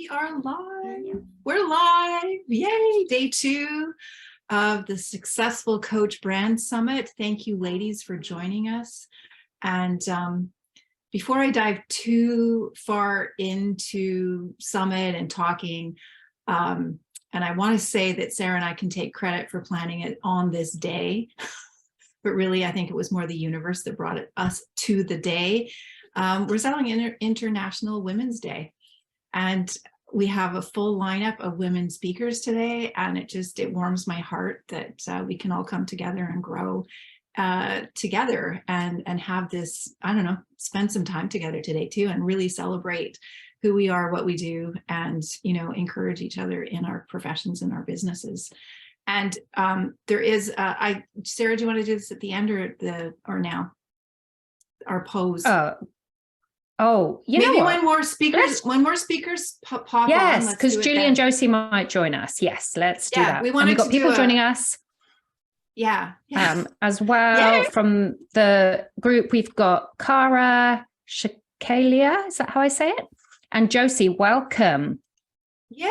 We are live. We're live. Yay. Day 2 of the Successful Coach Brand Summit. Thank you, ladies, for joining us. And before I dive too far into Summit and talking, and I want to say that Sarah and I can take credit for planning it on this day, but really I think it was more the universe that brought us to the day. We're celebrating International Women's Day, and we have a full lineup of women speakers today, and it warms my heart that we can all come together and grow together and have this, I don't know, spend some time together today too, and really celebrate who we are, what we do, and, you know, encourage each other in our professions and our businesses. And there is, Sarah, do you want to do this at the end or now? Our pose. Oh, you maybe know what? when more speakers pop on. Yes, because Julie and Josie might join us. Yes, let's do that. We've got people joining us. Yeah. As well. Yay. From the group, we've got Cara, Shakalia, is that how I say it? And Josie, welcome. Yay!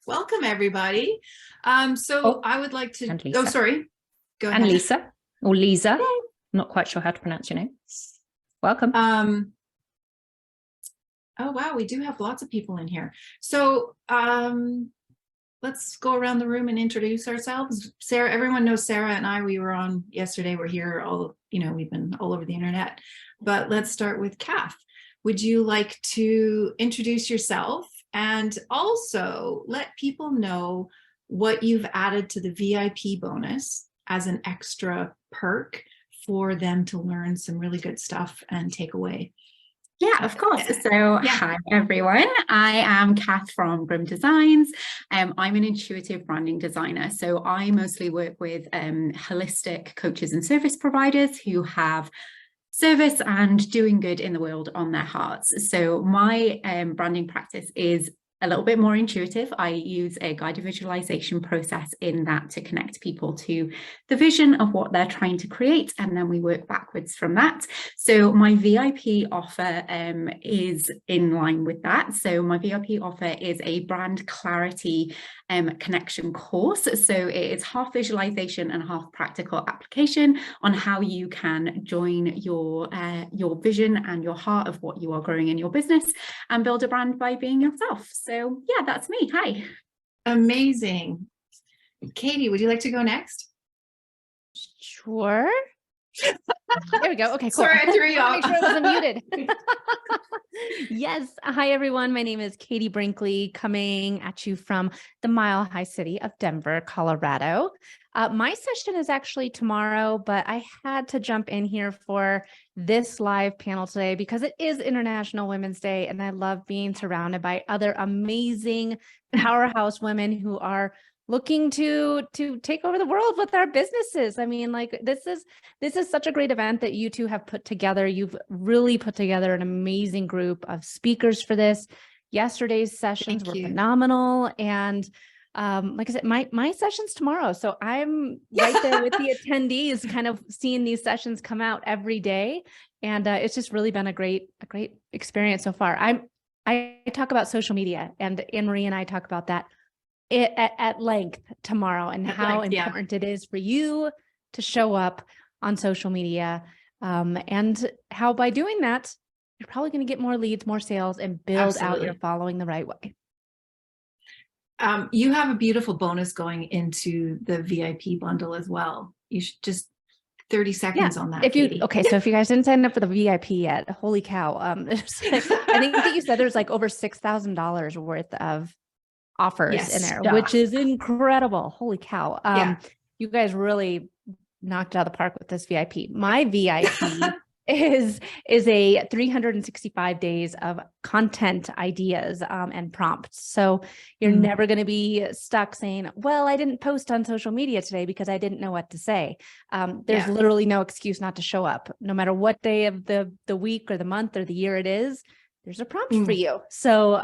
Welcome, everybody. So I would like to. Oh, sorry. Go ahead. And Lisa or Lisa. Yay. Not quite sure how to pronounce your name. Welcome. Oh, wow, we do have lots of people in here. So let's go around the room and introduce ourselves. Sarah, everyone knows Sarah and I. We were on yesterday. We're here we've been all over the internet. But let's start with Kath. Would you like to introduce yourself and also let people know what you've added to the VIP bonus as an extra perk for them to learn some really good stuff and take away? Yeah, of course. So Hi, everyone. I am Kath from Grim Designs. I'm an intuitive branding designer. So I mostly work with holistic coaches and service providers who have service and doing good in the world on their hearts. So my branding practice is a little bit more intuitive. I use a guided visualization process in that to connect people to the vision of what they're trying to create, and then we work backwards from that. So my VIP offer is in line with that. So my VIP offer is a brand clarity connection course. So it is half visualization and half practical application on how you can join your vision and your heart of what you are growing in your business and build a brand by being yourself. So yeah, that's me. Hi. Amazing. Katie, would you like to go next? Sure. There we go. Okay, cool. Sorry, I threw you off. Make sure I wasn't muted. Yes. Hi, everyone. My name is Katie Brinkley, coming at you from the Mile High City of Denver, Colorado. My session is actually tomorrow, but I had to jump in here for this live panel today because it is International Women's Day, and I love being surrounded by other amazing powerhouse women who are looking to take over the world with our businesses. I mean, like this is such a great event that you two have put together. You've really put together an amazing group of speakers for this. Yesterday's sessions were phenomenal, and like I said, my session's tomorrow, so I'm right there with the attendees, kind of seeing these sessions come out every day, and it's just really been a great experience so far. I talk about social media, and Anne-Marie and I talk about that at length tomorrow, and how important it is for you to show up on social media, and how by doing that, you're probably going to get more leads, more sales, and build out your following the right way. You have a beautiful bonus going into the VIP bundle as well. You should just 30 seconds on that. So if you guys didn't sign up for the VIP yet, holy cow. I think that you said there's like over $6,000 worth of offers in there, which is incredible. Holy cow. You guys really knocked it out of the park with this VIP. My VIP is a 365 days of content ideas and prompts. So you're never going to be stuck saying, well, I didn't post on social media today because I didn't know what to say. There's literally no excuse not to show up, no matter what day of the week or the month or the year it is. There's a prompt for you. So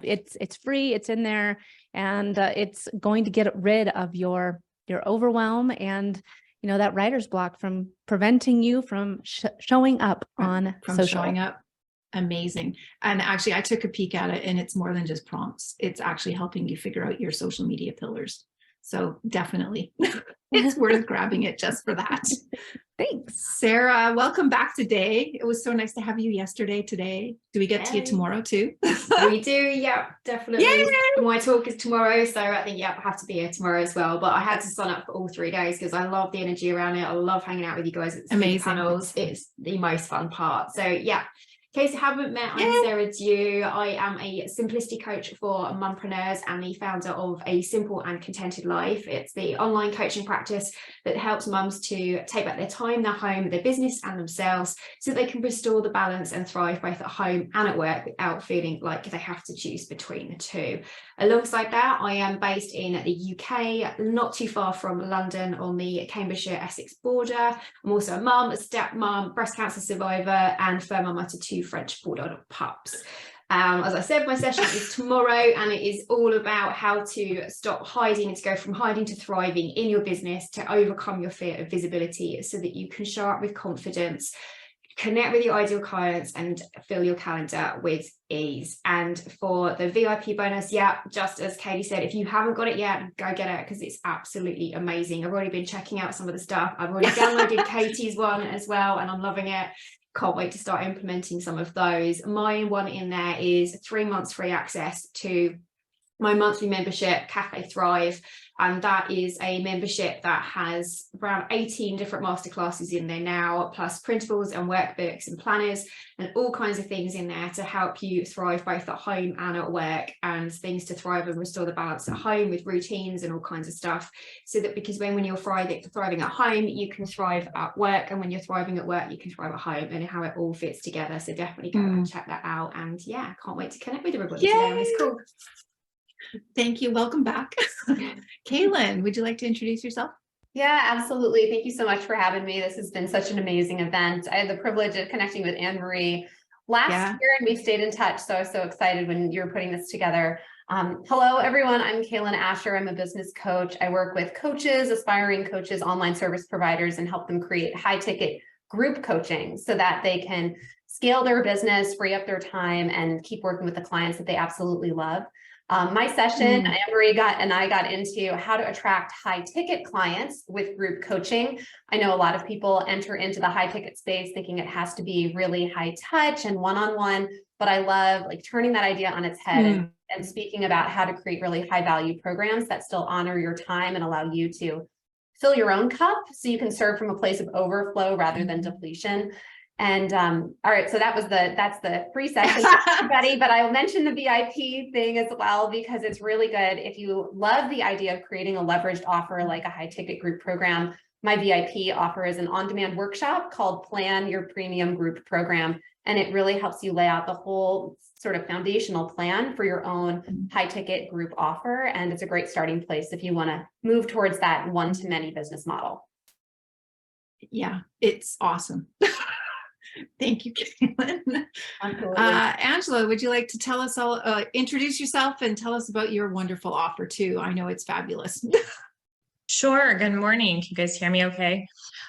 it's free, it's in there, and it's going to get rid of your overwhelm and that writer's block from preventing you from showing up on social. Showing up. amazing. And actually, I took a peek at it, and it's more than just prompts. It's actually helping you figure out your social media pillars. So definitely, it's worth grabbing it just for that. Thanks. Sarah, welcome back today. It was so nice to have you yesterday, today. Do we get to you tomorrow too? We do, yeah, definitely. Yay! My talk is tomorrow, so I think, yeah, I have to be here tomorrow as well. But I had to sign up for all 3 days because I love the energy around it. I love hanging out with you guys at the Amazing panels. It's the most fun part. So, yeah. In case you haven't met, I'm Yay! Sarah Dew. I am a simplicity coach for mumpreneurs and the founder of A Simple and Contented Life. It's the online coaching practice that helps mums to take back their time, their home, their business and themselves so they can restore the balance and thrive both at home and at work without feeling like they have to choose between the two. Alongside that, I am based in the UK, not too far from London on the Cambridgeshire-Essex border. I'm also a mum, a stepmom, breast cancer survivor, and fur mama to 2 French bulldog pups. As I said, my session is tomorrow, and it is all about how to stop hiding and to go from hiding to thriving in your business, to overcome your fear of visibility so that you can show up with confidence, connect with your ideal clients, and fill your calendar with ease. And for the VIP bonus, yeah, just as Katie said, if you haven't got it yet, go get it because it's absolutely amazing. I've already been checking out some of the stuff. I've already downloaded Katie's one as well, and I'm loving it. Can't wait to start implementing some of those. My one in there is 3 months free access to my monthly membership, Cafe Thrive. And that is a membership that has around 18 different masterclasses in there now, plus printables and workbooks and planners and all kinds of things in there to help you thrive both at home and at work, and things to thrive and restore the balance at home with routines and all kinds of stuff. So that because when you're thriving at home, you can thrive at work, and when you're thriving at work, you can thrive at home, and how it all fits together. So definitely go and check that out. And yeah, can't wait to connect with everybody today on this call. Thank you. Welcome back. Kaylin, would you like to introduce yourself? Yeah, absolutely. Thank you so much for having me. This has been such an amazing event. I had the privilege of connecting with Anne-Marie last year, and we stayed in touch. So I was so excited when you were putting this together. Hello, everyone. I'm Kaylin Asher. I'm a business coach. I work with coaches, aspiring coaches, online service providers, and help them create high-ticket group coaching so that they can scale their business, free up their time, and keep working with the clients that they absolutely love. My session, Anne-Marie and I got into how to attract high ticket clients with group coaching. I know a lot of people enter into the high ticket space thinking it has to be really high touch and one-on-one, but I love like turning that idea on its head and speaking about how to create really high value programs that still honor your time and allow you to fill your own cup so you can serve from a place of overflow rather than depletion. And all right, so that's the free session for everybody, but I'll mention the VIP thing as well, because it's really good. If you love the idea of creating a leveraged offer like a high ticket group program, my VIP offer is an on-demand workshop called Plan Your Premium Group Program. And it really helps you lay out the whole sort of foundational plan for your own high ticket group offer. And it's a great starting place if you want to move towards that one-to-many business model. Yeah, it's awesome. Thank you, Kaylin. Angela, would you like to tell us all, introduce yourself and tell us about your wonderful offer too? I know it's fabulous. Sure. Good morning. Can you guys hear me okay?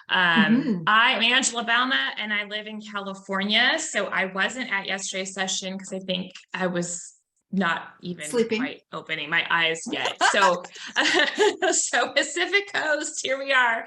I'm Angela Balma and I live in California. So I wasn't at yesterday's session because I think I was not even quite opening my eyes yet. So, so Pacific Coast, here we are.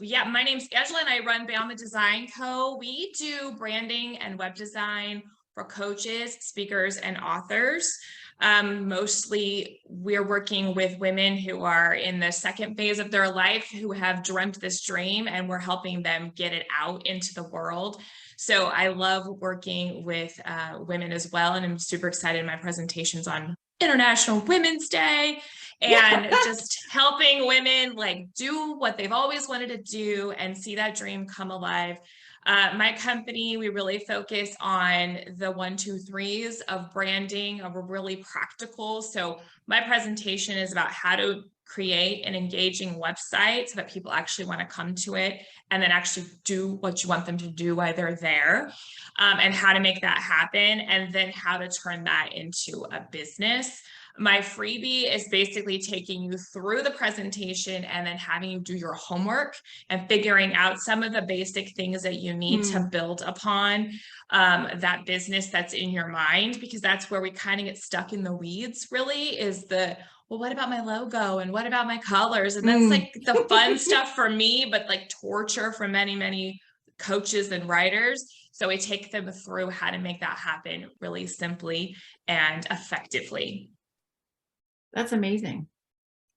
Yeah, my name's Angela and I run Balma Design Co. We do branding and web design for coaches, speakers, and authors. Mostly we're working with women who are in the second phase of their life, who have dreamt this dream, and we're helping them get it out into the world. So I love working with women as well. And I'm super excited. My presentation's on International Women's Day and just helping women like do what they've always wanted to do and see that dream come alive. My company, we really focus on the 1, 2, 3s of branding. We're really practical. So my presentation is about how to create an engaging website so that people actually want to come to it and then actually do what you want them to do while they're there, and how to make that happen, and then how to turn that into a business. My freebie is basically taking you through the presentation and then having you do your homework and figuring out some of the basic things that you need to build upon that business that's in your mind, because that's where we kind of get stuck in the weeds, really, is the, well, what about my logo? And what about my colors? And that's like the fun stuff for me, but like torture for many, many coaches and writers. So we take them through how to make that happen really simply and effectively. That's amazing.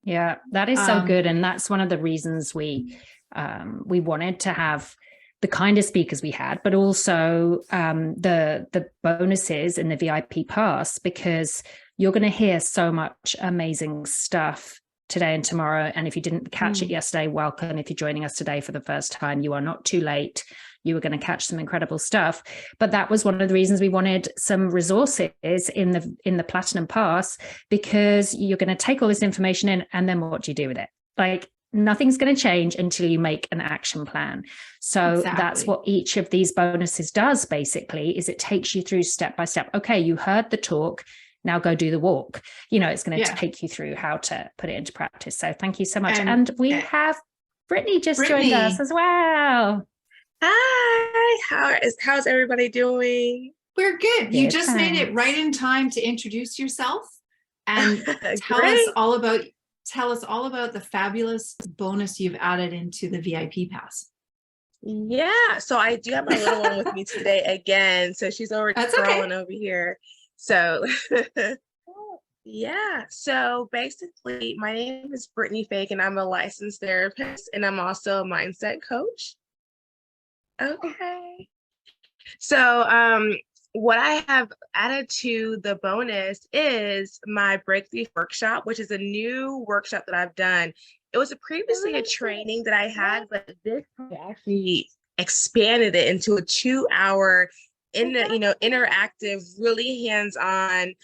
Yeah, that is so good. And that's one of the reasons we wanted to have the kind of speakers we had, but also the bonuses in the VIP pass, because you're going to hear so much amazing stuff today and tomorrow. And if you didn't catch it yesterday, welcome. If you're joining us today for the first time, you are not too late. You were going to catch some incredible stuff. But that was one of the reasons we wanted some resources in the Platinum Pass, because you're going to take all this information in, and then what do you do with it? Like, nothing's going to change until you make an action plan. So that's what each of these bonuses does, basically, is it takes you through step by step. Okay, you heard the talk. Now go do the walk. You know, it's going to take you through how to put it into practice. So thank you so much. And we have Brittany joined us as well. Hi, how's everybody doing? We're good. You just made it right in time to introduce yourself and tell us all about the fabulous bonus you've added into the VIP pass. Yeah, so I do have my little one with me today again. So she's already crawling over here. So yeah, so basically my name is Brittany Fake, and I'm a licensed therapist, and I'm also a mindset coach. Okay. So what I have added to the bonus is my breakthrough workshop, which is a new workshop that I've done. It was previously a training that I had, but this actually expanded it into a 2-hour interactive, really hands-on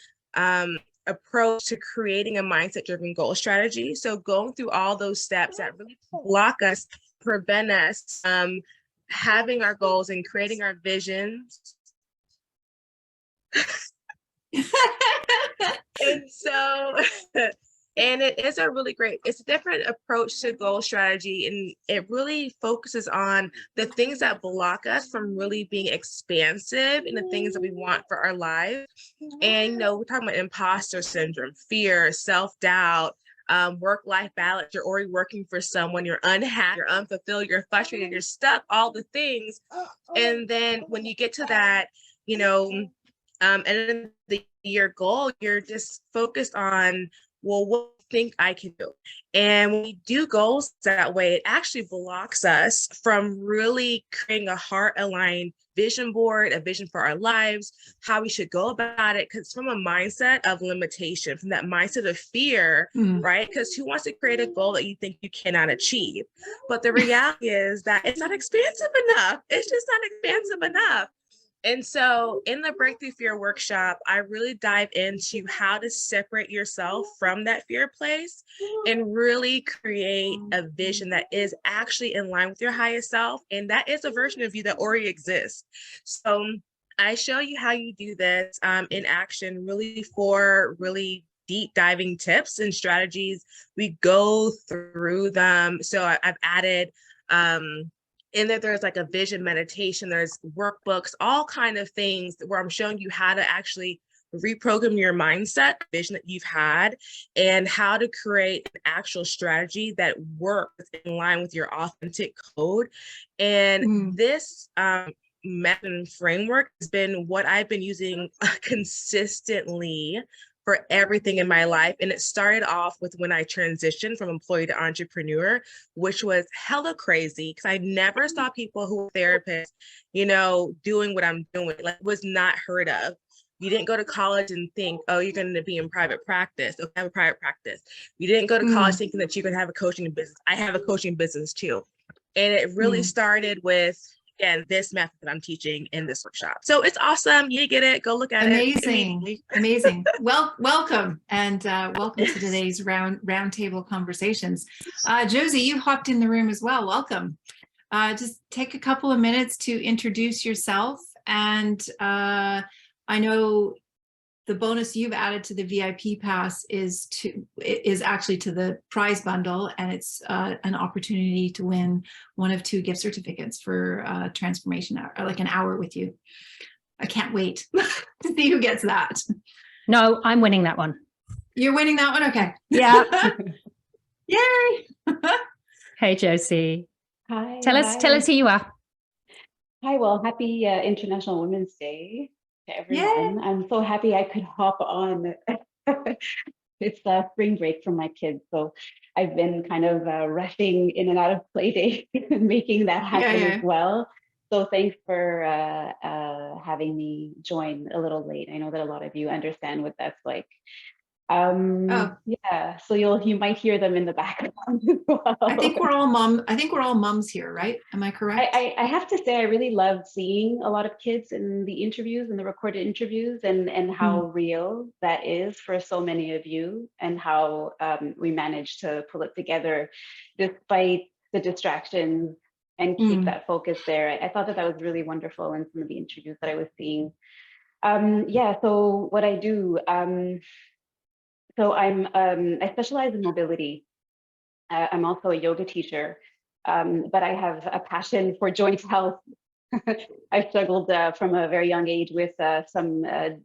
approach to creating a mindset-driven goal strategy. So going through all those steps that really block us, prevent us having our goals and creating our visions. And so, and it is a really great, it's a different approach to goal strategy, and it really focuses on the things that block us from really being expansive in the things that we want for our lives. And, we're talking about imposter syndrome, fear, self-doubt, work-life balance. You're already working for someone, you're unhappy, you're unfulfilled, you're frustrated, you're stuck, all the things. And then when you get to that, and then your goal, you're just focused on, well, what do you think I can do? And when we do goals that way, it actually blocks us from really creating a heart-aligned vision board, a vision for our lives, how we should go about it, because from a mindset of limitation, from that mindset of fear, right? Because who wants to create a goal that you think you cannot achieve? But the reality is that it's not expansive enough. It's just not expansive enough. And so in the Breakthrough Fear workshop, I really dive into how to separate yourself from that fear place and really create a vision that is actually in line with your highest self. And that is a version of you that already exists. So I show you how you do this in action, really for really deep diving tips and strategies. We go through them. So I've added in there, there's like a vision meditation, there's workbooks, all kind of things where I'm showing you how to actually reprogram your mindset, vision that you've had, and how to create an actual strategy that works in line with your authentic code. And this method and framework has been what I've been using consistently for everything in my life. And it started off with when I transitioned from employee to entrepreneur, which was hella crazy because I never saw people who were therapists, doing what I'm doing. Like, it was not heard of. You didn't go to college and think, oh, you're going to be in private practice. Okay, have a private practice. You didn't go to college thinking that you could have a coaching business. I have a coaching business too. And it really started with again, this method that I'm teaching in this workshop. So it's awesome. You get it. Go look at Amazing. it. Amazing. Well, welcome. And welcome to today's roundtable conversations. Josie, you hopped in the room as well. Welcome. Just take a couple of minutes to introduce yourself. And I know the bonus you've added to the VIP pass is actually to the prize bundle, and it's an opportunity to win one of 2 gift certificates for transformation hour, like an hour with you. I can't wait to see who gets that. No, I'm winning that one. You're winning that one? Okay. Yeah. Yay. Hey, Josie. Hi. Tell us who you are. Hi, well, happy International Women's Day to everyone. Yay. I'm so happy I could hop on. It's spring break for my kids, so I've been kind of rushing in and out of play dates and making that happen as well. So thanks for having me join a little late. I know that a lot of you understand what that's like. Yeah, so you might hear them in the background as well. I think we're all moms here, right? Am I correct? I have to say I really loved seeing a lot of kids in the interviews and the recorded interviews, and how real that is for so many of you, and how we managed to pull it together despite the distractions and keep that focus there. I thought that was really wonderful in some of the interviews that I was seeing. Yeah, so what I do, so I specialize in mobility. I'm also a yoga teacher, but I have a passion for joint health. I struggled from a very young age with some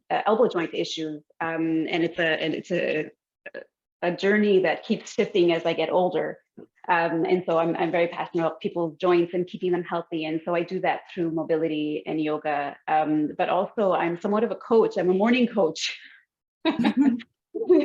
elbow joint issues, and it's a journey that keeps shifting as I get older. And so I'm very passionate about people's joints and keeping them healthy. And so I do that through mobility and yoga. But also I'm somewhat of a coach. I'm a morning coach.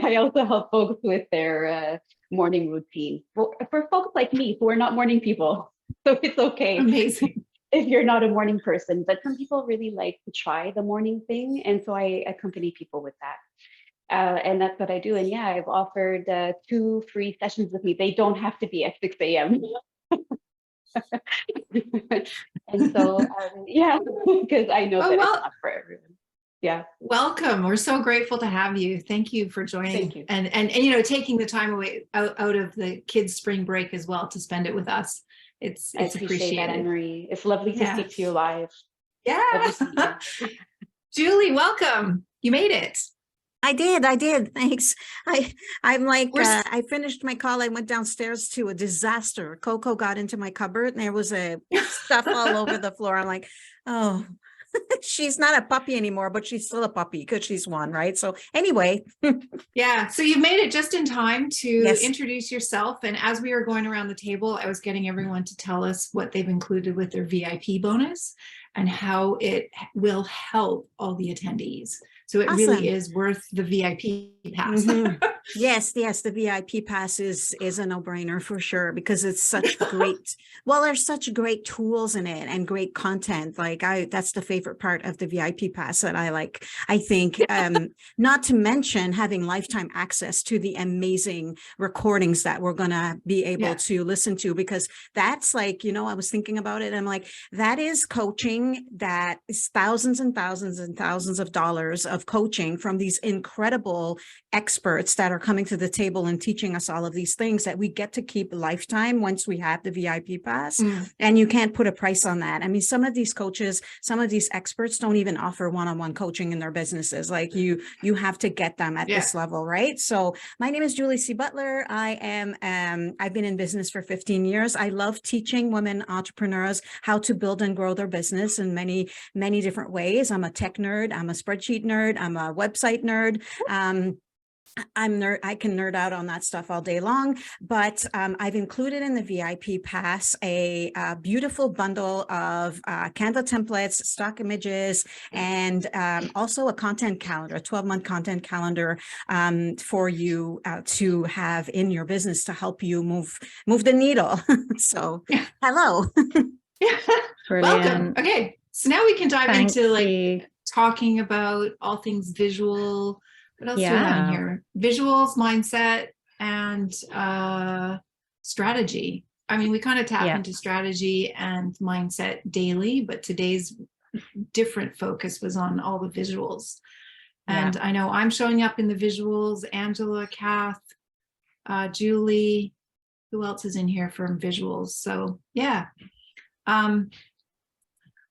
I also help folks with their morning routine. Well, for folks like me who are not morning people, so it's okay. Amazing. If you're not a morning person, but some people really like to try the morning thing. And so I accompany people with that. And that's what I do. And yeah, I've offered 2 free sessions with me. They don't have to be at 6 a.m. And so, yeah, because I know that it's not for everyone. Yeah. Welcome. We're so grateful to have you. Thank you for joining. Thank you. And taking the time away out of the kids' spring break as well to spend it with us. It's appreciated. That, Anne-Marie. It's lovely to speak to you live. Yeah. Julie, welcome. You made it. I did. Thanks. I'm like, I finished my call. I went downstairs to a disaster. Coco got into my cupboard and there was stuff all over the floor. I'm like, oh, she's not a puppy anymore, but she's still a puppy because she's 1, right? So anyway. Yeah. So you've made it just in time to introduce yourself. And as we were going around the table, I was getting everyone to tell us what they've included with their VIP bonus and how it will help all the attendees. So it really is worth the VIP pass. Yes, the VIP pass is a no-brainer for sure, because it's such great, there's such great tools in it and great content. Like that's the favorite part of the VIP pass that I like. I think, not to mention having lifetime access to the amazing recordings that we're going to be able to listen to, because that's like, I was thinking about it. I'm like, that is coaching that is thousands and thousands and thousands of dollars of coaching from these incredible experts that are coming to the table and teaching us all of these things that we get to keep a lifetime once we have the VIP pass. And you can't put a price on that. I mean, some of these coaches, some of these experts don't even offer one-on-one coaching in their businesses. Like you have to get them at this level, right? So my name is Julie C. Butler. I am, I've been in business for 15 years. I love teaching women entrepreneurs how to build and grow their business in many, many different ways. I'm a tech nerd. I'm a spreadsheet nerd. I'm a website nerd. I can nerd out on that stuff all day long, but I've included in the VIP pass a beautiful bundle of Canva templates, stock images, and also a content calendar, a 12-month content calendar for you to have in your business to help you move the needle. So, hello. Welcome. Okay, so now we can dive into talking about all things visual. What else do we have in here? Visuals, mindset, and strategy. I mean, we kind of tap into strategy and mindset daily, but today's different focus was on all the visuals. And I know I'm showing up in the visuals, Angela, Kath, Julie, who else is in here from visuals? So yeah.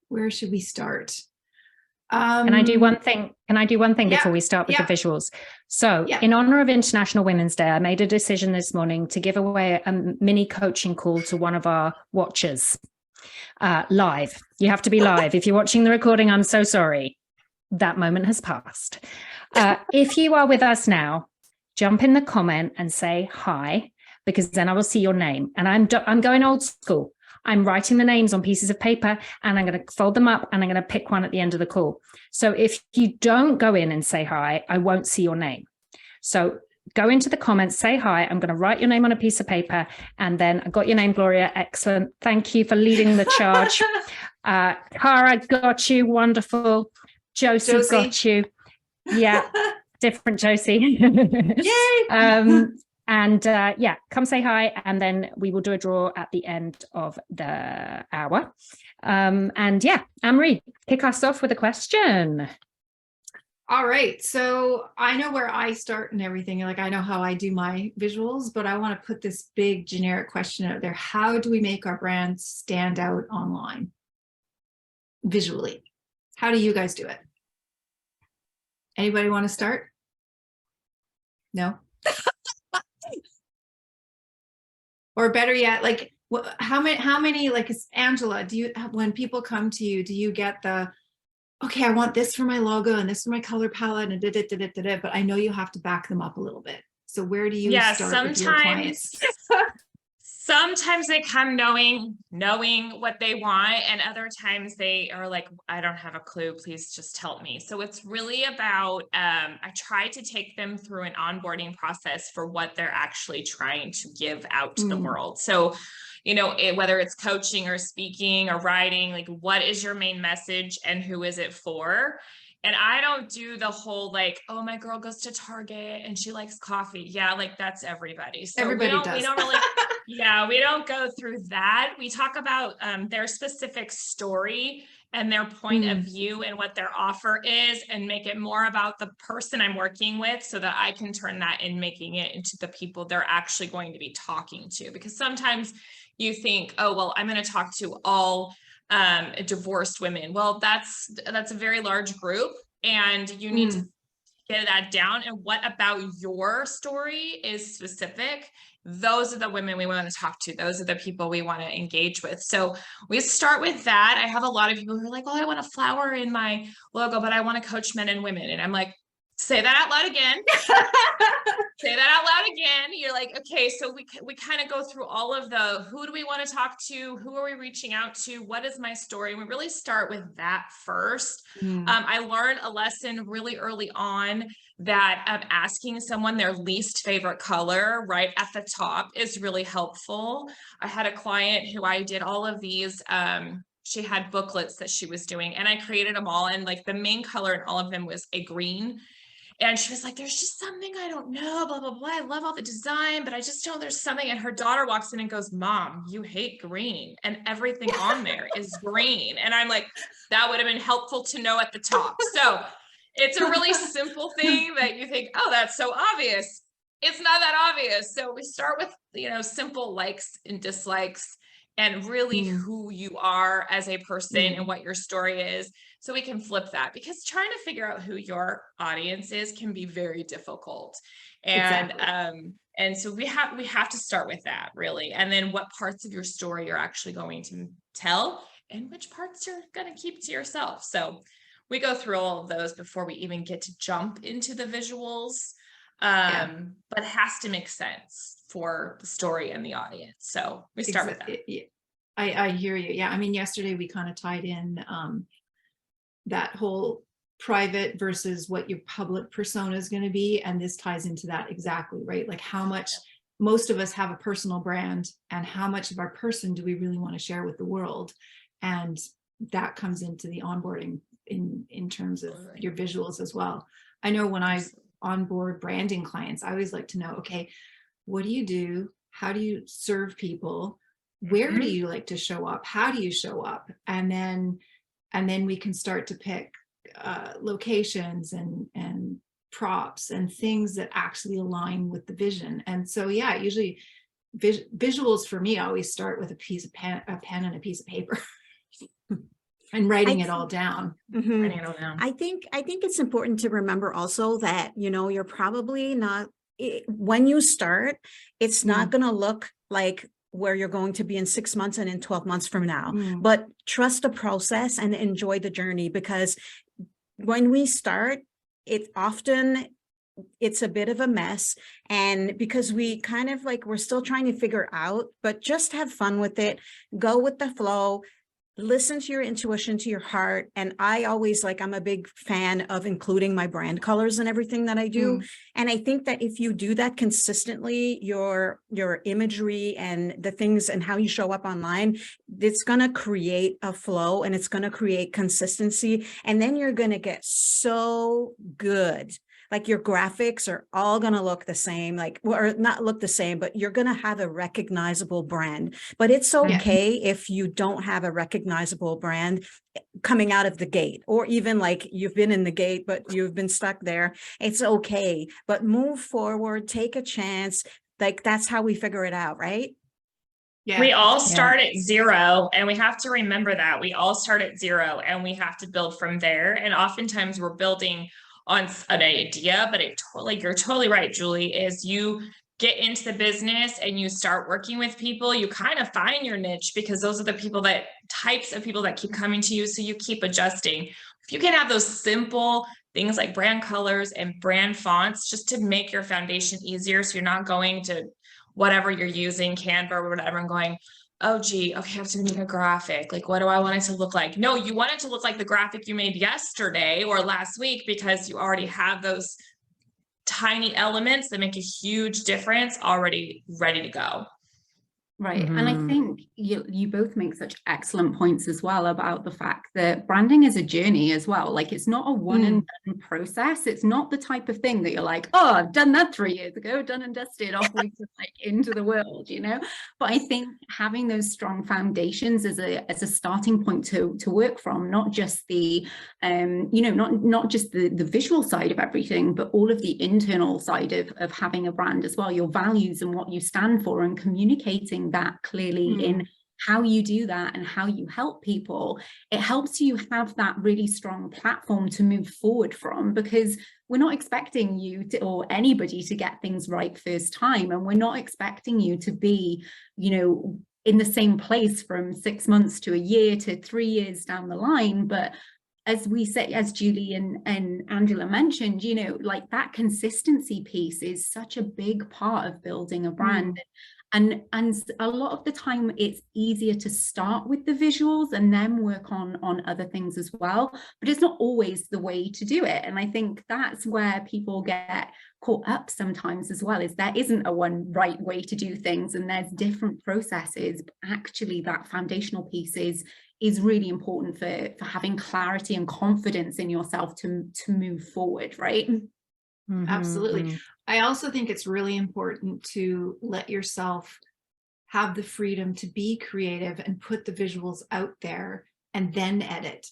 Where should we start? Can I do one thing? Before we start with the visuals? So in honor of International Women's Day, I made a decision this morning to give away a mini coaching call to one of our watchers live. You have to be live. If you're watching the recording, I'm so sorry. That moment has passed. If you are with us now, jump in the comment and say hi, because then I will see your name. And I'm going old school. I'm writing the names on pieces of paper and I'm going to fold them up and I'm going to pick one at the end of the call. So if you don't go in and say hi, I won't see your name. So go into the comments, say hi. I'm going to write your name on a piece of paper. And then I got your name, Gloria. Excellent. Thank you for leading the charge. Cara got you. Wonderful. Josie got you. Yeah. Different Josie. Yay. And come say hi, and then we will do a draw at the end of the hour. Anne-Marie, kick us off with a question. All right, so I know where I start and everything. Like, I know how I do my visuals, but I want to put this big generic question out there. How do we make our brand stand out online visually? How do you guys do it? Anybody want to start? No? Or better yet, like how many, like, Angela, when people come to you, do you get okay, I want this for my logo and this for my color palette and but I know you have to back them up a little bit. So where do you start with your clients? Sometimes they come knowing what they want, and other times they are like, I don't have a clue, please just help me. So it's really about, I try to take them through an onboarding process for what they're actually trying to give out to the world. So, whether it's coaching or speaking or writing, like, what is your main message and who is it for? And I don't do the whole, like, oh, my girl goes to Target and she likes coffee. Yeah, like, that's everybody. So everybody does. We don't really, we don't go through that. We talk about their specific story and their point of view and what their offer is, and make it more about the person I'm working with, so that I can turn that in, making it into the people they're actually going to be talking to. Because sometimes you think, oh, well, I'm going to talk to all divorced women. Well, that's a very large group, and you need to get that down. And what about your story is specific? Those are the women we want to talk to. Those are the people we want to engage with. So we start with that. I have a lot of people who are like, oh, I want a flower in my logo, but I want to coach men and women. And I'm like, say that out loud again. Say that out loud again. You're like, okay, so we kind of go through all of the, who do we want to talk to? Who are we reaching out to? What is my story? We really start with that first. I learned a lesson really early on that asking someone their least favorite color right at the top is really helpful. I had a client who I did all of these, she had booklets that she was doing, and I created them all. And like, the main color in all of them was a green. And she was like, there's just something I don't know, blah, blah, blah. I love all the design, but I just know there's something. And her daughter walks in and goes, Mom, you hate green. And everything on there is green. And I'm like, that would have been helpful to know at the top. So it's a really simple thing that you think, oh, that's so obvious. It's not that obvious. So we start with, simple likes and dislikes, and really who you are as a person and what your story is. So we can flip that, because trying to figure out who your audience is can be very difficult. And, and so we have to start with that, really. And then what parts of your story you're actually going to tell, and which parts you're going to keep to yourself. So we go through all of those before we even get to jump into the visuals. But it has to make sense for the story and the audience. So we start with that. I hear you. Yeah. I mean, yesterday we kind of tied in that whole private versus what your public persona is going to be. And this ties into that exactly, right? Like, how much most of us have a personal brand, and how much of our person do we really want to share with the world? And that comes into the onboarding in terms of your visuals as well. I know when I onboard branding clients, I always like to know, okay, what do you do? How do you serve people? where do you like to show up? How do you show up? And then we can start to pick locations and props and things that actually align with the vision. And so, yeah, usually visuals for me always start with a pen and a piece of paper and writing it all down. Writing it all down. I think it's important to remember also that, you're probably not, when you start, it's not going to look like where you're going to be in 6 months and in 12 months from now, but trust the process and enjoy the journey, because when we start, it's a bit of a mess, and because we kind of we're still trying to figure out, but just have fun with it, go with the flow, listen to your intuition, to your heart. And I always I'm a big fan of including my brand colors in everything that I do. And I think that if you do that consistently, your imagery and the things and how you show up online, it's going to create a flow and it's going to create consistency. And then you're going to get so good. Your graphics are all going to look the same, or not look the same, but you're going to have a recognizable brand. But it's okay if you don't have a recognizable brand coming out of the gate, or even you've been in the gate, but you've been stuck there. It's okay, but move forward, take a chance. That's how we figure it out, right? Yeah. We all start at zero, and we have to remember that we all start at zero and we have to build from there. And oftentimes we're building on an idea, but you're totally right, Julie, is you get into the business and you start working with people, you kind of find your niche, because those are the types of people that keep coming to you. So you keep adjusting. If you can have those simple things like brand colors and brand fonts, just to make your foundation easier. So you're not going to whatever you're using, Canva or whatever, and going, oh, gee, okay, I have to make a graphic. What do I want it to look like? No, you want it to look like the graphic you made yesterday or last week, because you already have those tiny elements that make a huge difference already ready to go. Right. And I think you both make such excellent points as well about the fact that branding is a journey as well. It's not a one and done process. It's not the type of thing that you're oh, I've done that 3 years ago, done and dusted, off we just into the world, But I think having those strong foundations as a starting point to work from, not just the not just the visual side of everything, but all of the internal side of having a brand as well, your values and what you stand for, and communicating that clearly in how you do that and how you help people. It helps you have that really strong platform to move forward from, because we're not expecting you to, or anybody, to get things right first time, and we're not expecting you to be in the same place from 6 months to a year to 3 years down the line. But as we say, as Julie and Angela mentioned, that consistency piece is such a big part of building a brand. And a lot of the time it's easier to start with the visuals and then work on other things as well. But it's not always the way to do it. And I think that's where people get caught up sometimes as well, is there isn't a one right way to do things, and there's different processes. But actually that foundational piece is really important for having clarity and confidence in yourself to move forward, right? Absolutely. I also think it's really important to let yourself have the freedom to be creative and put the visuals out there and then edit.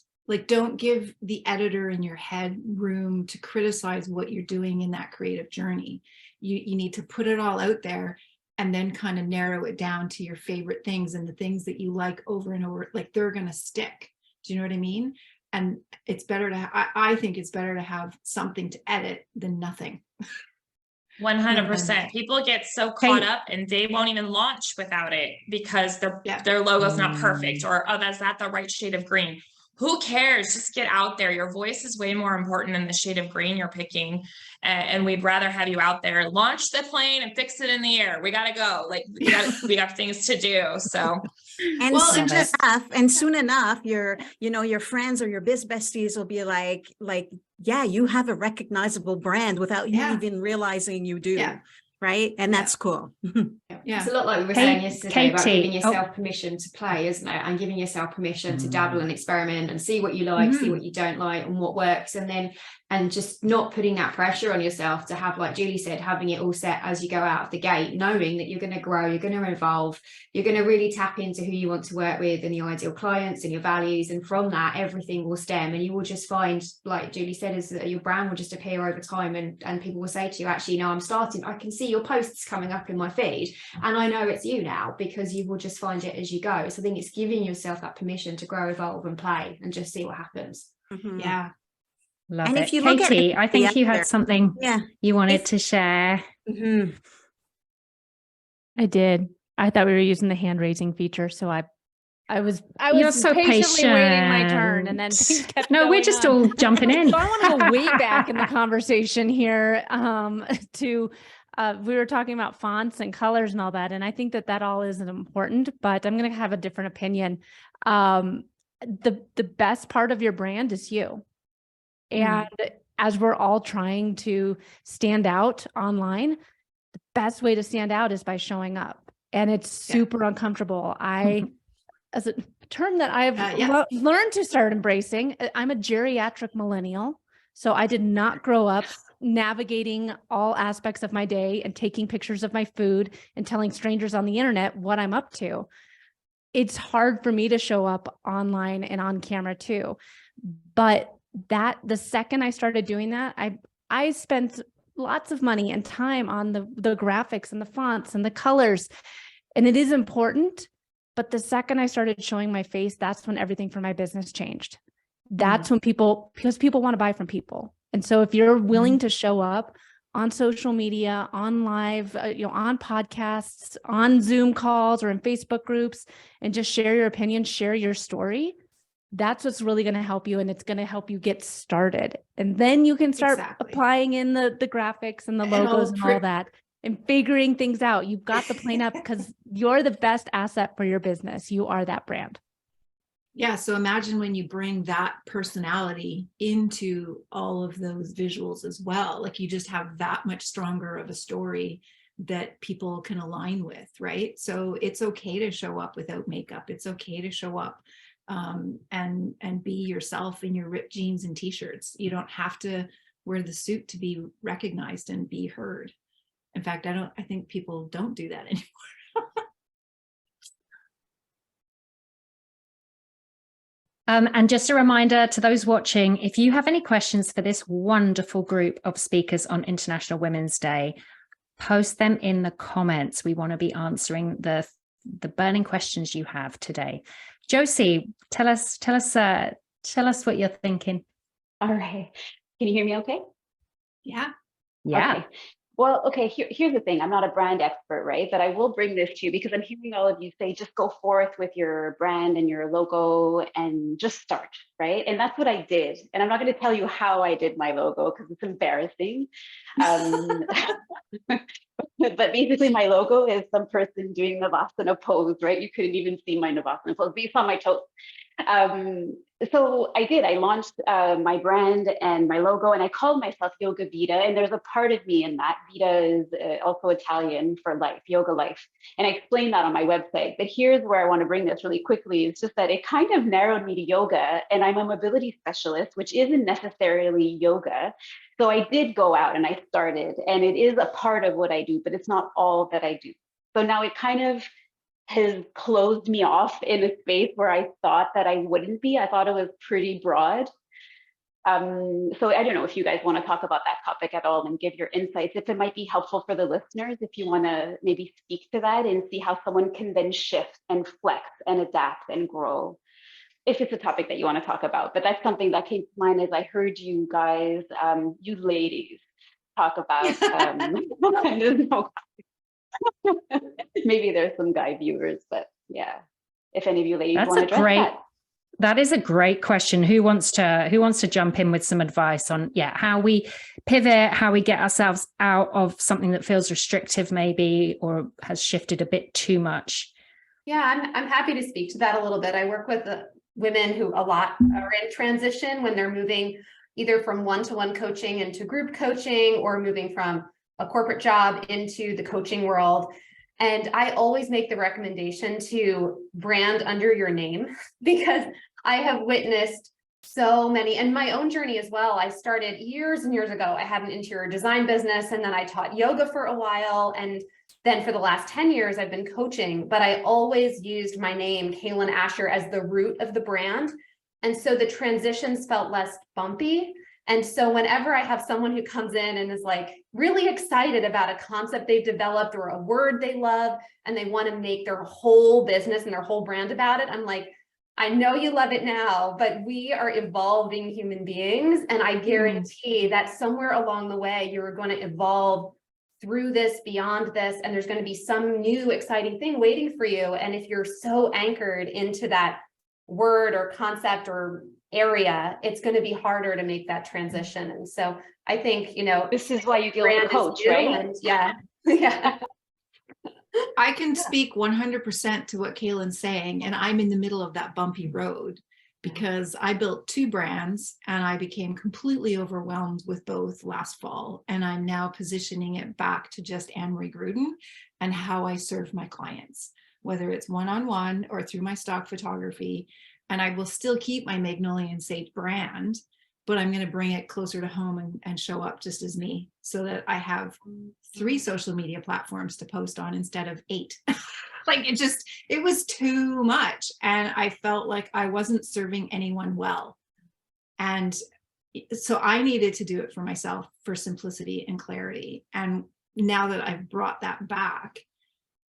Don't give the editor in your head room to criticize what you're doing in that creative journey. You need to put it all out there and then kind of narrow it down to your favorite things and the things that you like over and over, they're going to stick. Do you know what I mean? And it's better to, I think it's better to have something to edit than nothing. 100%. People get so caught up and they won't even launch without it because their logo's not perfect, or, oh, that's not the right shade of green. Who cares? Just get out there. Your voice is way more important than the shade of green you're picking. And we'd rather have you out there. Launch the plane and fix it in the air. We got to go. We got things to do. So, and soon enough, your friends or your biz besties will be like, yeah, you have a recognizable brand without you even realizing you do. Right. And that's cool. Yeah. It's a lot like we were saying yesterday about Katie. giving yourself permission to play, isn't it? And giving yourself permission to dabble and experiment and see what you like, see what you don't like and what works. And just not putting that pressure on yourself to have, like Julie said, having it all set as you go out of the gate, knowing that you're going to grow, you're going to evolve, you're going to really tap into who you want to work with and your ideal clients and your values. And from that, everything will stem, and you will just find, like Julie said, is that your brand will just appear over time, and people will say to you, actually, no, I can see your posts coming up in my feed, and I know it's you now, because you will just find it as you go. So I think it's giving yourself that permission to grow, evolve and play and just see what happens. Yeah. Love And it. if you look at Katie, I think you other- had something you wanted to share. I did. I thought we were using the hand raising feature, so I was You're so patiently waiting my turn, and then things patient. kept No, we're going just on. all jumping in. So I want to go way back in the conversation here to we were talking about fonts and colors and all that, and I think that all is important, but I'm going to have a different opinion. The best part of your brand is you. And as we're all trying to stand out online, the best way to stand out is by showing up. And it's super uncomfortable. As a term that I've learned to start embracing, I'm a geriatric millennial. So I did not grow up navigating all aspects of my day and taking pictures of my food and telling strangers on the internet what I'm up to. It's hard for me to show up online and on camera too. But the second I started doing that, I spent lots of money and time on the graphics and the fonts and the colors. And it is important. But the second I started showing my face, that's when everything for my business changed. That's when because people want to buy from people. And so if you're willing to show up on social media, on live, on podcasts, on Zoom calls, or in Facebook groups, and just share your opinion, share your story, that's what's really going to help you, and it's going to help you get started. And then you can start applying in the graphics and the logos and all that and figuring things out. You've got the plan up because you're the best asset for your business. You are that brand. Yeah. So imagine when you bring that personality into all of those visuals as well, like you just have that much stronger of a story that people can align with, right? So it's okay to show up without makeup. It's okay to show up and be yourself in your ripped jeans and t-shirts. You don't have to wear the suit to be recognized and be heard. In fact, I think people don't do that anymore. And just a reminder to those watching, if you have any questions for this wonderful group of speakers on International Women's Day, post them in the comments. We want to be answering the burning questions you have today. Josie, tell us what you're thinking. All right. Can you hear me okay? Yeah. Yeah. Okay. Well, okay, here's the thing. I'm not a brand expert, right? But I will bring this to you because I'm hearing all of you say, just go forth with your brand and your logo and just start, right? And that's what I did. And I'm not going to tell you how I did my logo because it's embarrassing. But basically my logo is some person doing Navasana pose, right? You couldn't even see my Navasana pose, but you saw my toes. So I launched my brand and my logo, and I called myself Yoga Vita. And there's a part of me in that. Vita is also Italian for life, yoga life. And I explained that on my website. But here's where I want to bring this really quickly. It's just that it kind of narrowed me to yoga, and I'm a mobility specialist, which isn't necessarily yoga. So I did go out and I started, and it is a part of what I do, but it's not all that I do. So now it kind of has closed me off in a space where I thought that I wouldn't be. I thought it was pretty broad. So I don't know if you guys want to talk about that topic at all and give your insights, if it might be helpful for the listeners, if you want to maybe speak to that and see how someone can then shift and flex and adapt and grow, if it's a topic that you want to talk about. But that's something that came to mind as I heard you guys, you ladies, talk about maybe there's some guy viewers, but yeah, if any of you ladies want to address that. That is a great question. Who wants to jump in with some advice on how we pivot, how we get ourselves out of something that feels restrictive maybe or has shifted a bit too much? Yeah, I'm happy to speak to that a little bit. I work with women who a lot are in transition when they're moving either from one-to-one coaching into group coaching or moving from a corporate job into the coaching world. And I always make the recommendation to brand under your name because I have witnessed so many, and my own journey as well. I started years and years ago. I had an interior design business, and then I taught yoga for a while. And then for the last 10 years, I've been coaching, but I always used my name, Kaylin Asher, as the root of the brand. And so the transitions felt less bumpy. And so whenever I have someone who comes in and is like really excited about a concept they've developed or a word they love, and they want to make their whole business and their whole brand about it, I'm like, I know you love it now, but we are evolving human beings. And I guarantee that somewhere along the way, you're going to evolve through this, beyond this, and there's going to be some new exciting thing waiting for you. And if you're so anchored into that word or concept or area, it's going to be harder to make that transition. And so I think, this is why you deal with a coach, right? And yeah. I can speak 100% to what Kaylin's saying, and I'm in the middle of that bumpy road because I built 2 brands and I became completely overwhelmed with both last fall. And I'm now positioning it back to just Anne-Marie Gruden and how I serve my clients, whether it's one-on-one or through my stock photography. And I will still keep my Magnolian Sage brand, but I'm going to bring it closer to home and show up just as me so that I have 3 social media platforms to post on instead of 8. Like it was too much. And I felt like I wasn't serving anyone well. And so I needed to do it for myself for simplicity and clarity. And now that I've brought that back,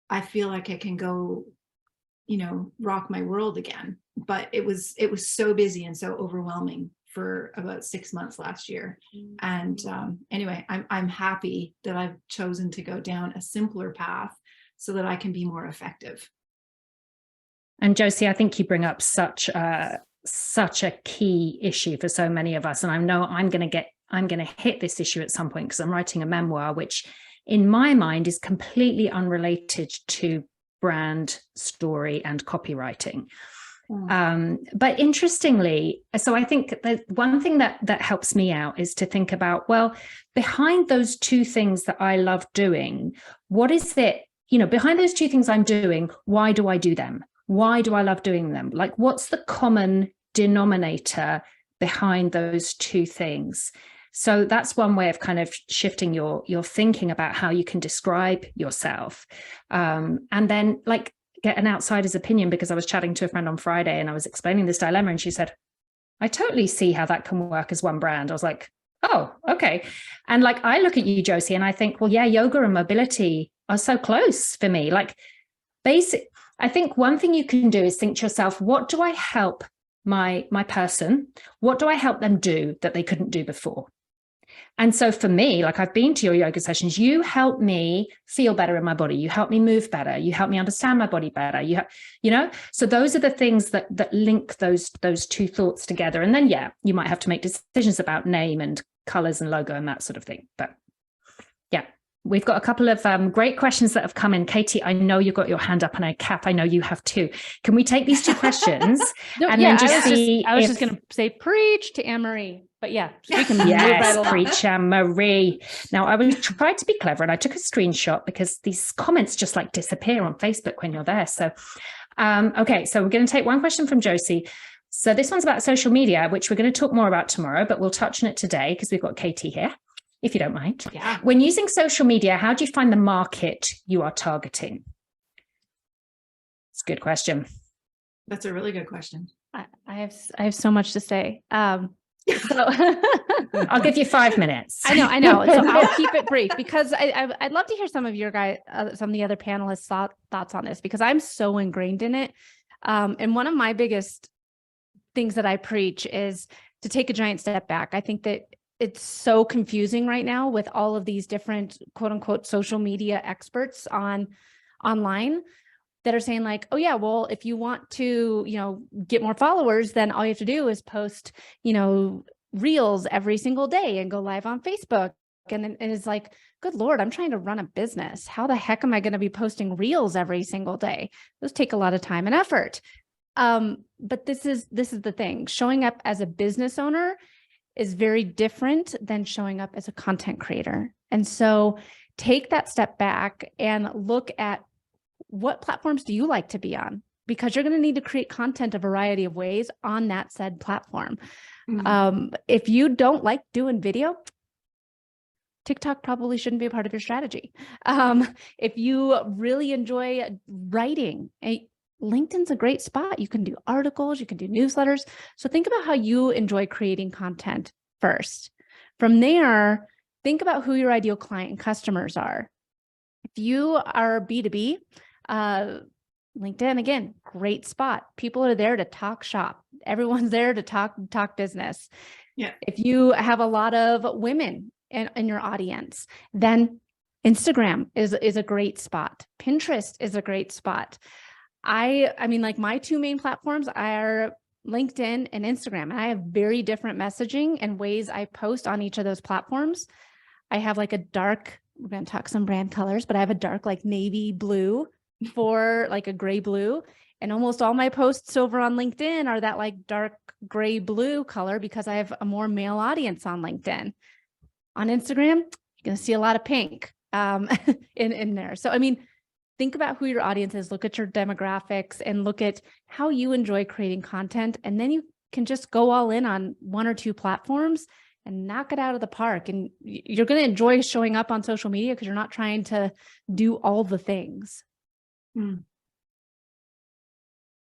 I feel like I can go, rock my world again. But it was so busy and so overwhelming for about 6 months last year. And anyway, I'm happy that I've chosen to go down a simpler path so that I can be more effective. And Josie, I think you bring up such a key issue for so many of us. And I know I'm going to hit this issue at some point because I'm writing a memoir, which in my mind is completely unrelated to brand story and copywriting. But interestingly, so I think that one thing that helps me out is to think about, well, behind those 2 things that I love doing, what is it, behind those 2 things I'm doing, why do I do them? Why do I love doing them? Like, what's the common denominator behind those 2 things? So that's one way of kind of shifting your thinking about how you can describe yourself. And then get an outsider's opinion, because I was chatting to a friend on Friday and I was explaining this dilemma and she said, I totally see how that can work as one brand. I was like, oh, okay. And I look at you, Josie, and I think, well, yeah, yoga and mobility are so close for me. I think one thing you can do is think to yourself, what do I help my person? What do I help them do that they couldn't do before? And so for me, I've been to your yoga sessions, you help me feel better in my body. You help me move better. You help me understand my body better. So those are the things that link those 2 thoughts together. And then, you might have to make decisions about name and colors and logo and that sort of thing. But we've got a couple of great questions that have come in. Katie, I know you've got your hand up, and Kath, I know you have too. Can we take these 2 questions? I was just going to say preach to Anne-Marie, but we can move right along. Preach Anne-Marie. Now, I tried to be clever and I took a screenshot because these comments just disappear on Facebook when you're there. So, okay, so we're going to take one question from Josie. So this one's about social media, which we're going to talk more about tomorrow, but we'll touch on it today because we've got Katie here, if you don't mind. Yeah. When using social media, how do you find the market you are targeting? It's a good question. That's a really good question. I have so much to say. So I'll give you 5 minutes. I know. So I'll keep it brief because I'd love to hear some of your some of the other panelists' thoughts on this, because I'm so ingrained in it. And one of my biggest things that I preach is to take a giant step back. I think that it's so confusing right now with all of these different quote unquote social media experts online that are saying oh yeah, well, if you want to, get more followers, then all you have to do is post, reels every single day and go live on Facebook. And it's good Lord, I'm trying to run a business. How the heck am I going to be posting reels every single day? Those take a lot of time and effort. But this is the thing. Showing up as a business owner is very different than showing up as a content creator. And so take that step back and look at what platforms do you like to be on? Because you're going to need to create content a variety of ways on that said platform. If you don't like doing video, TikTok probably shouldn't be a part of your strategy. If you really enjoy writing, LinkedIn's a great spot. You can do articles, you can do newsletters. So think about how you enjoy creating content first. From there, think about who your ideal client and customers are. If you are B2B, LinkedIn, again, great spot. People are there to talk shop. Everyone's there to talk business. Yeah. If you have a lot of women in your audience, then Instagram is a great spot. Pinterest is a great spot. I mean, like my two main platforms are LinkedIn and Instagram. And I have very different messaging and ways I post on each of those platforms. I have like a dark, we're going to talk some brand colors, but I have a dark like navy blue for like a gray blue. And almost all my posts over on LinkedIn are that like dark gray blue color because I have a more male audience on LinkedIn. On Instagram, you're going to see a lot of pink in there. So, I mean, think about who your audience is, look at your demographics and look at how you enjoy creating content. And then you can just go all in on one or two platforms and knock it out of the park. And you're going to enjoy showing up on social media because you're not trying to do all the things.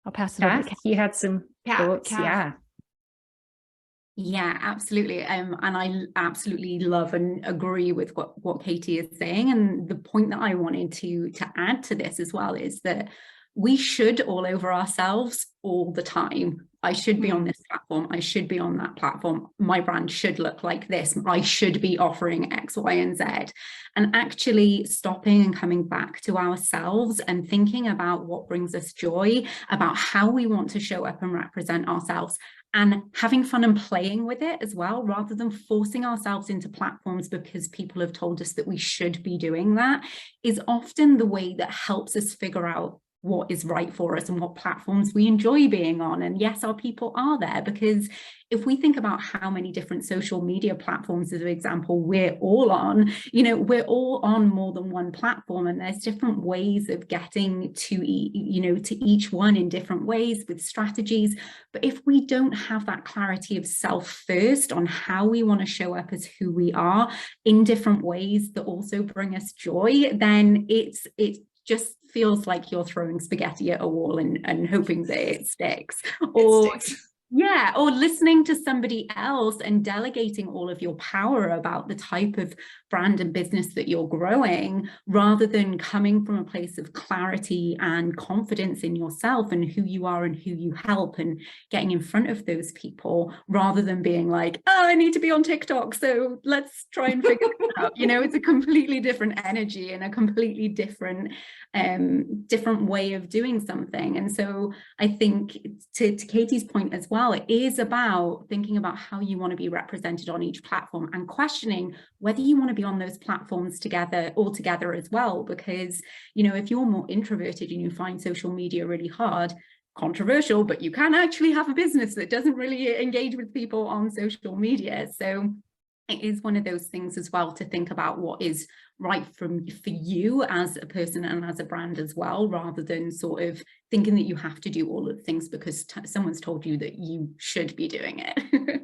I'll pass it over to Kath. You had some thoughts. Kath. Yeah, absolutely. And I absolutely love and agree with what Katie is saying. And the point that I wanted to add to this as well is that we should all over ourselves all the time. I should be on this platform. I should be on that platform. My brand should look like this. I should be offering X, Y, and Z. And actually stopping and coming back to ourselves and thinking about what brings us joy, about how we want to show up and represent ourselves, and having fun and playing with it as well, rather than forcing ourselves into platforms because people have told us that we should be doing that, is often the way that helps us figure out what is right for us and what platforms we enjoy being on. And yes, our people are there, because if we think about how many different social media platforms, as an example, we're all on, we're all on more than one platform, and there's different ways of getting to, to each one in different ways with strategies. But if we don't have that clarity of self first on how we want to show up as who we are in different ways that also bring us joy, then it just feels like you're throwing spaghetti at a wall and hoping that it sticks. Or listening to somebody else and delegating all of your power about the type of brand and business that you're growing, rather than coming from a place of clarity and confidence in yourself and who you are and who you help, and getting in front of those people, rather than being like, oh, I need to be on TikTok, so let's try and figure it out. It's a completely different energy and a completely different way of doing something. And so I think to Katie's point as well, it is about thinking about how you want to be represented on each platform and questioning whether you want to be on those platforms altogether as well. Because, if you're more introverted and you find social media really hard, controversial, but you can actually have a business that doesn't really engage with people on social media. So it is one of those things as well to think about what is right for you as a person and as a brand as well, rather than sort of thinking that you have to do all of the things because someone's told you that you should be doing it.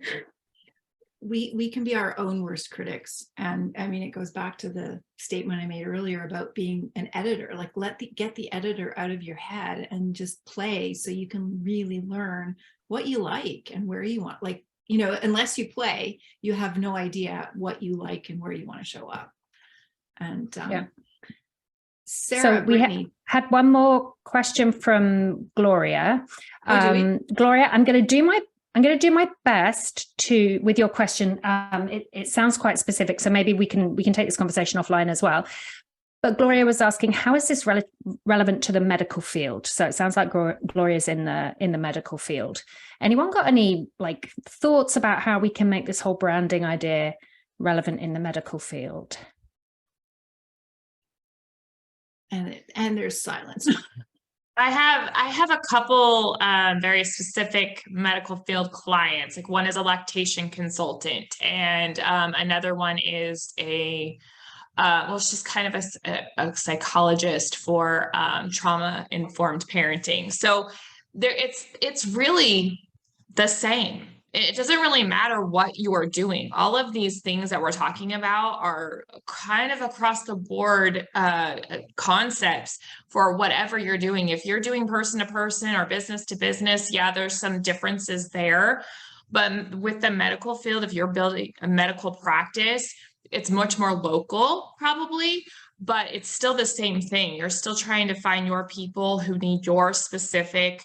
We can be our own worst critics. And I mean, it goes back to the statement I made earlier about being an editor, like get the editor out of your head and just play, so you can really learn what you like and where you want, unless you play, you have no idea what you like and where you want to show up. And Sarah, so we had one more question from Gloria. Gloria, I'm going to do my best with your question. It sounds quite specific, so maybe we can take this conversation offline as well. But Gloria was asking, how is this relevant to the medical field? So it sounds like Gloria's in the medical field. Anyone got any thoughts about how we can make this whole branding idea relevant in the medical field? And there's silence. I have a couple very specific medical field clients. Like one is a lactation consultant, and another one is a well, she's kind of a psychologist for trauma-informed parenting. So it's really the same. It doesn't really matter what you are doing. All of these things that we're talking about are kind of across the board concepts for whatever you're doing. If you're doing person to person or business to business, yeah, there's some differences there. But with the medical field, if you're building a medical practice, it's much more local probably, but it's still the same thing. You're still trying to find your people who need your specific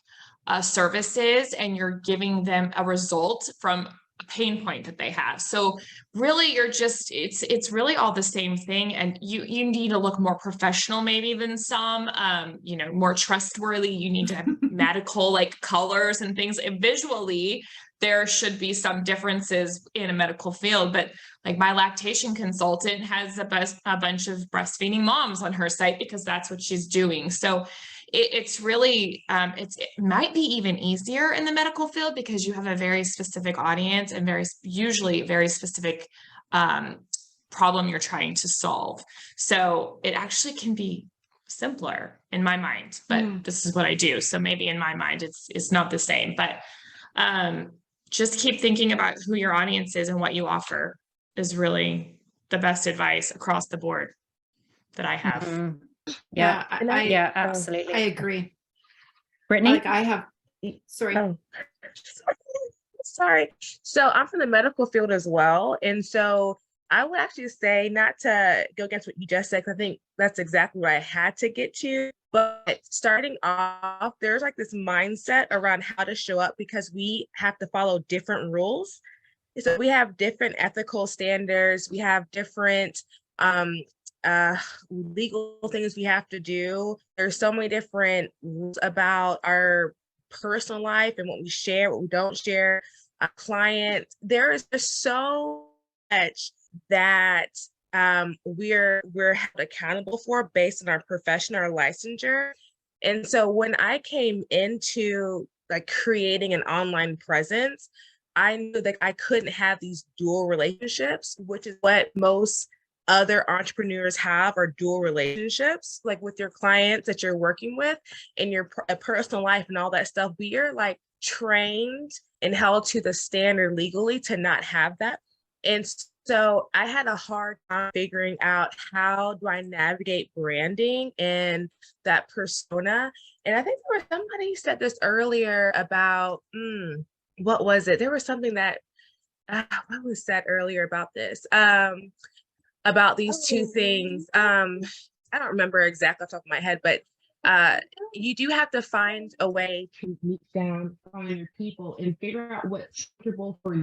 services, and you're giving them a result from a pain point that they have. So really it's really all the same thing. And you need to look more professional maybe than some, more trustworthy. You need to have medical like colors and things. And visually, there should be some differences in a medical field, but like my lactation consultant has a bunch of breastfeeding moms on her site because that's what she's doing. So it's really, it might be even easier in the medical field because you have a very specific audience and usually very specific problem you're trying to solve. So it actually can be simpler in my mind, but this is what I do. So maybe in my mind, it's not the same, but just keep thinking about who your audience is and what you offer is really the best advice across the board that I have. Mm-hmm. Yeah, absolutely. I agree. Brittany? Like I have, sorry. Oh. Sorry. So I'm from the medical field as well. And so I would actually say, not to go against what you just said, because I think that's exactly what I had to get to. But starting off, there's like this mindset around how to show up because we have to follow different rules. So we have different ethical standards. We have different legal things we have to do. There's so many different rules about our personal life and what we share, what we don't share. A client, there is just so much that we're held accountable for based on our profession, our licensure. And so when I came into like creating an online presence, I knew that I couldn't have these dual relationships, which is what most other entrepreneurs have, are dual relationships, like with your clients that you're working with in your personal life and all that stuff. We are like trained and held to the standard legally to not have that. And so I had a hard time figuring out how do I navigate branding and that persona. And I think there was somebody said this earlier about, what was it? There was something that, what was said earlier about this? About these two things. I don't remember exactly off the top of my head, but you do have to find a way to meet down on your people and figure out what's comfortable for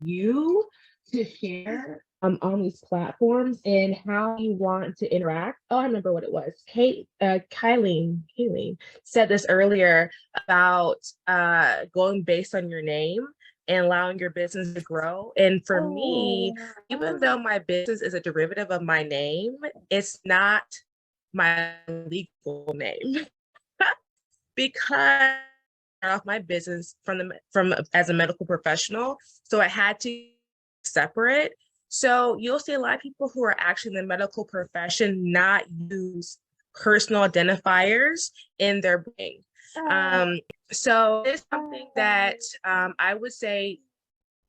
you to share on these platforms and how you want to interact. Oh, I remember what it was. Kylene said this earlier about going based on your name and allowing your business to grow. And for me, even though my business is a derivative of my name, it's not my legal name because I off my business from as a medical professional. So I had to separate. So you'll see a lot of people who are actually in the medical profession not use personal identifiers in their branding. So it's something that I would say,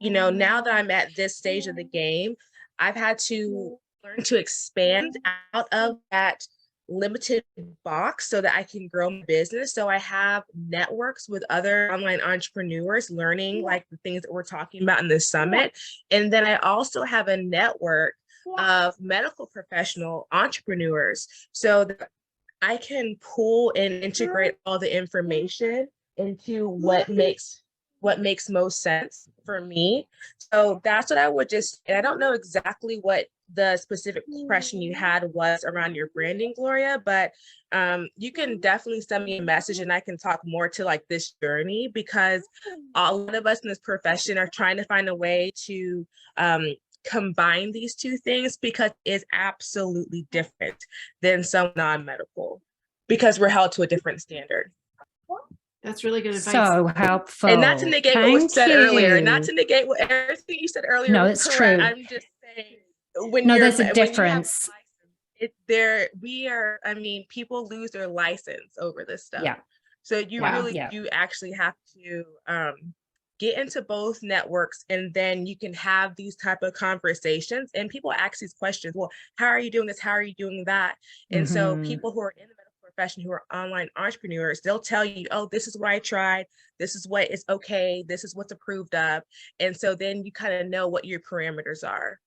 now that I'm at this stage of the game, I've had to learn to expand out of that limited box so that I can grow my business. So I have networks with other online entrepreneurs learning like the things that we're talking about in this summit. And then I also have a network of medical professional entrepreneurs so that I can pull and integrate all the information into what makes most sense for me. So that's what I would I don't know exactly what the specific question you had was around your branding, Gloria, but you can definitely send me a message and I can talk more to like this journey, because a lot of us in this profession are trying to find a way to combine these two things, because it's absolutely different than some non-medical, because we're held to a different standard. That's really good advice. So helpful. And not to negate what was said earlier, not to negate everything you said earlier. No, it's true. I'm just saying, there's a difference. I mean, people lose their license over this stuff. Yeah. So you really do actually have to get into both networks, and then you can have these type of conversations, and people ask these questions. Well, how are you doing this? How are you doing that? And so people who are in the medical profession, who are online entrepreneurs, they'll tell you, oh, this is what I tried. This is what is okay. This is what's approved of. And so then you kind of know what your parameters are.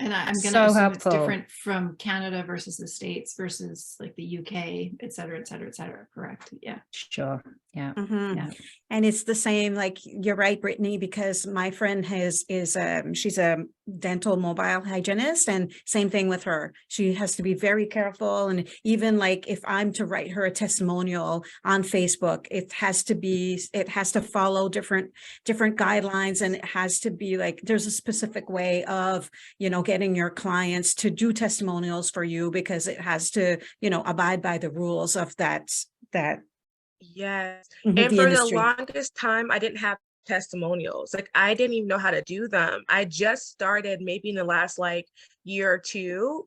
And I'm going to assume it's different from Canada versus the States versus like the UK, et cetera, et cetera, et cetera. Correct. Yeah. Sure. Yeah. Yeah. And it's the same, like you're right, Brittany, because my friend she's a dental mobile hygienist, and same thing with her. She has to be very careful. And even like if I'm to write her a testimonial on Facebook, it has to follow different guidelines, and it has to be like, there's a specific way of, getting your clients to do testimonials for you, because it has to, abide by the rules of that. Yes. And for the longest time, I didn't have testimonials. Like, I didn't even know how to do them. I just started maybe in the last year or two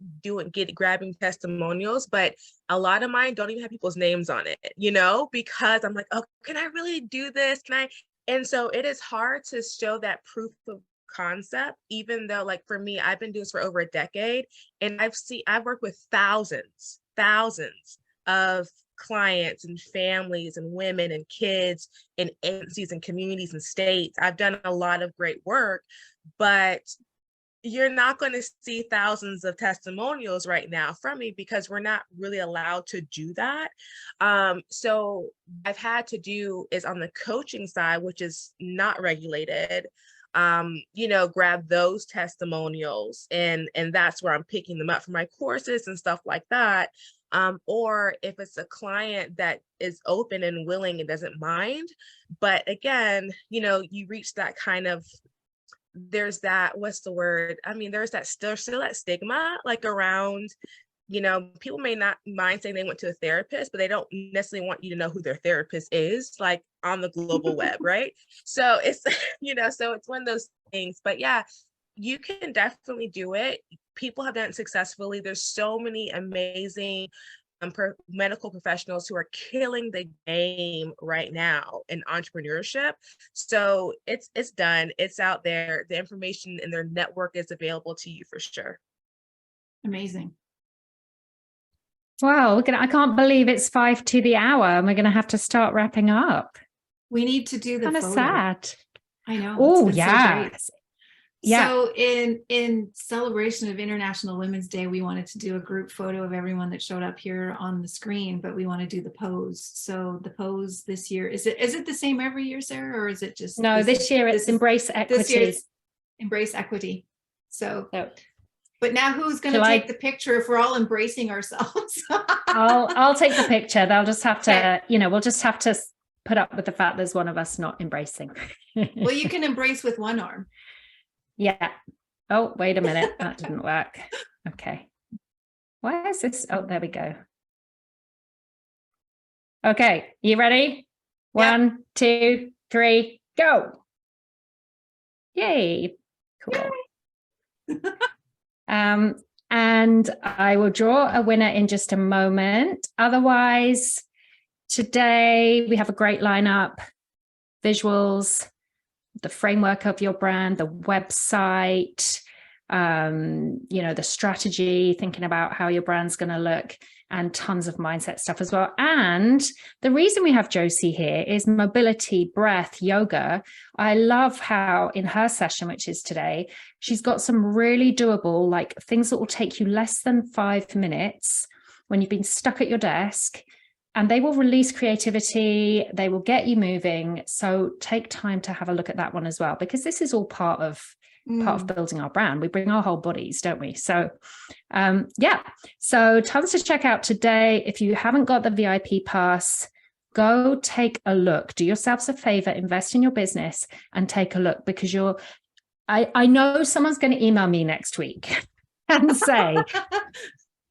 grabbing testimonials, but a lot of mine don't even have people's names on it, because I'm like, oh, can I really do this? And so it is hard to show that proof of concept, even though, like, for me, I've been doing this for over a decade, and I've worked with thousands of clients and families and women and kids and agencies and communities and states. I've done a lot of great work, but you're not going to see thousands of testimonials right now from me, because we're not really allowed to do that. So I've had to do is on the coaching side, which is not regulated, grab those testimonials, and that's where I'm picking them up for my courses and stuff like that. Or if it's a client that is open and willing and doesn't mind. But again, you reach that kind of, there's that, what's the word? I mean, there's that still that stigma, like, around, people may not mind saying they went to a therapist, but they don't necessarily want you to know who their therapist is, like, on the global web, right? So it's, so it's one of those things. But yeah, you can definitely do it. People have done it successfully. There's so many amazing medical professionals who are killing the game right now in entrepreneurship. So it's done. It's out there. The information in their network is available to you for sure. Amazing. Wow, I can't believe it's 5 to the hour, and we're going to have to start wrapping up. We need to do the kind of photo. Sad. I know. Oh, yeah. Yeah. So in celebration of International Women's Day, we wanted to do a group photo of everyone that showed up here on the screen, but we want to do the pose. So the pose this year, is it the same every year, Sarah, or is it just? No, this year it's Embrace Equity. This year's Embrace Equity. So, but now who's going to take the picture if we're all embracing ourselves? I'll take the picture. They'll just have to, we'll just have to put up with the fact there's one of us not embracing. Well, you can embrace with one arm. Yeah. Oh, wait a minute. That didn't work. Okay. Why is this? Oh, there we go. Okay. You ready? Yep. 1, 2, 3, go. Yay. Cool. Yay. And I will draw a winner in just a moment. Otherwise, today we have a great lineup, visuals, the framework of your brand, the website, the strategy, thinking about how your brand's going to look, and tons of mindset stuff as well. And the reason we have Josie here is mobility, breath, yoga. I love how in her session, which is today, she's got some really doable, like, things that will take you less than 5 minutes when you've been stuck at your desk, and they will release creativity. They will get you moving. So take time to have a look at that one as well, because this is all part of building our brand. We bring our whole bodies, don't we? So so tons to check out today. If you haven't got the VIP pass, go take a look. Do yourselves a favor, invest in your business and take a look, because I know someone's going to email me next week and say,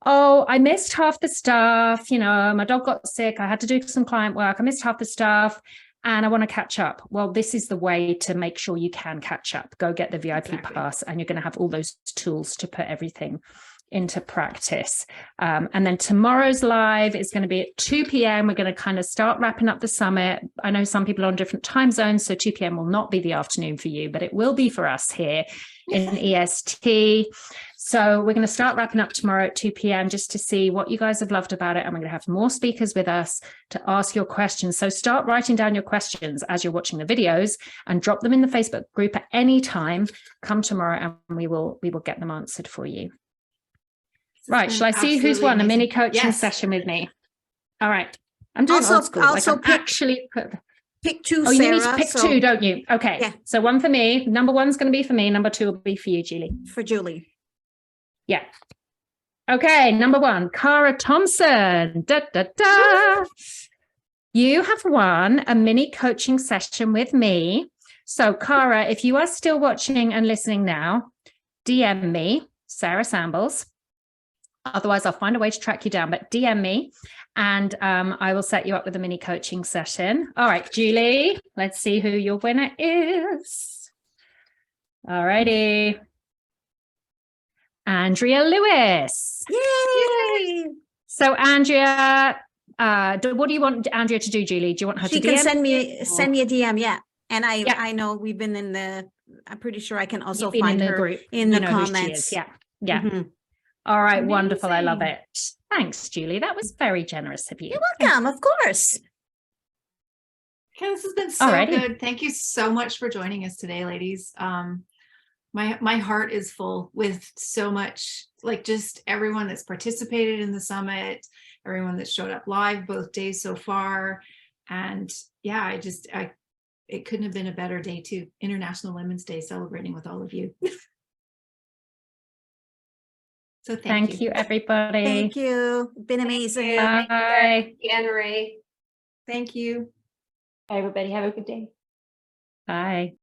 oh, I missed half the stuff. My dog got sick. I had to do some client work. I missed half the stuff. and I want to catch up. Well, this is the way to make sure you can catch up. Go get the VIP Exactly. pass, and you're going to have all those tools to put everything into practice. And then tomorrow's live is going to be at 2 p.m. We're going to kind of start wrapping up the summit. I know some people are on different time zones, so 2 p.m. will not be the afternoon for you, but it will be for us here in EST. So we're going to start wrapping up tomorrow at 2 p.m. just to see what you guys have loved about it. And we're going to have more speakers with us to ask your questions. So start writing down your questions as you're watching the videos and drop them in the Facebook group at any time. Come tomorrow and we will get them answered for you. Right, shall I see who's won a mini coaching session with me? All right. I'm doing old school. Pick two, oh, you need to Sarah, pick two, don't you? Okay. Yeah. So one for me. Number one's going to be for me. Number two will be for you, Julie. For Julie. Yeah. Okay. Number one, Cara Thompson. Da, da, da. You have won a mini coaching session with me. So, Cara, if you are still watching and listening now, DM me, Sarah Sambles. Otherwise, I'll find a way to track you down, but DM me and I will set you up with a mini coaching session. All right, Julie, let's see who your winner is. All righty. Andrea Lewis. Yay! So, Andrea, what do you want Andrea to do, Julie? Do you want her She to can DM? send me a DM, yeah. And I know we've been in the, I'm pretty sure I can also You've been find in the her group. in You the know who she comments. is. Yeah. Yeah. Mm-hmm. All right. Wonderful. I love it. Thanks, Julie. That was very generous of you. You're welcome, of course. Okay, this has been so good. Thank you so much for joining us today, ladies. My heart is full with so much, like just everyone that's participated in the summit, everyone that showed up live both days so far. And yeah, it couldn't have been a better day too. International Women's Day, celebrating with all of you. So thank you, everybody. Thank you. Been amazing. Bye. Thank you, Anne-Marie. Thank you. Bye, everybody. Have a good day. Bye.